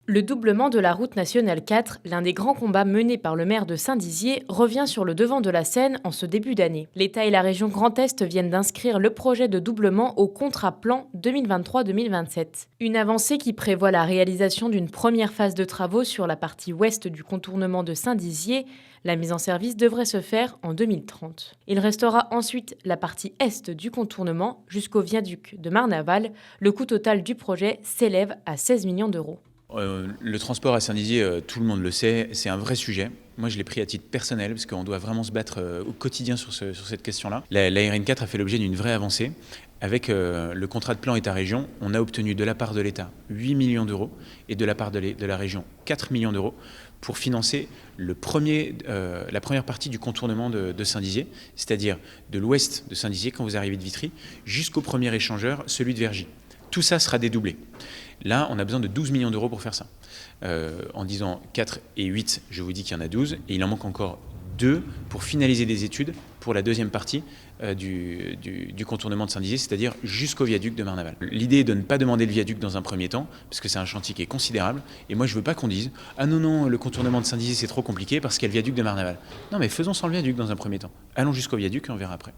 Le doublement de la route nationale 4, l'un des grands combats menés par le maire de Saint-Dizier, revient sur le devant de la scène en ce début d'année. L'État et la région Grand Est viennent d'inscrire le projet de doublement au contrat plan 2023-2027. Une avancée qui prévoit la réalisation d'une première phase de travaux sur la partie ouest du contournement de Saint-Dizier. La mise en service devrait se faire en 2030. Il restera ensuite la partie est du contournement jusqu'au viaduc de Marnaval. Le coût total du projet s'élève à 16 millions d'euros. Le transport à Saint-Dizier, tout le monde le sait, c'est un vrai sujet. Moi, je l'ai pris à titre personnel parce qu'on doit vraiment se battre au quotidien sur cette question-là. La RN4 a fait l'objet d'une vraie avancée. Avec le contrat de plan État-région, on a obtenu de la part de l'État 8 millions d'euros et de la part de la région 4 millions d'euros pour financer la première partie du contournement de Saint-Dizier, c'est-à-dire de l'ouest de Saint-Dizier quand vous arrivez de Vitry, jusqu'au premier échangeur, celui de Vergy. Tout ça sera dédoublé. Là, on a besoin de 12 millions d'euros pour faire ça. En disant 4 et 8, je vous dis qu'il y en a 12, et il en manque encore 2 pour finaliser des études pour la deuxième partie du contournement de Saint-Dizier, c'est-à-dire jusqu'au viaduc de Marnaval. L'idée est de ne pas demander le viaduc dans un premier temps, parce que c'est un chantier qui est considérable, et moi je ne veux pas qu'on dise « Ah non, le contournement de Saint-Dizier c'est trop compliqué parce qu'il y a le viaduc de Marnaval ». Non mais faisons sans le viaduc dans un premier temps. Allons jusqu'au viaduc et on verra après.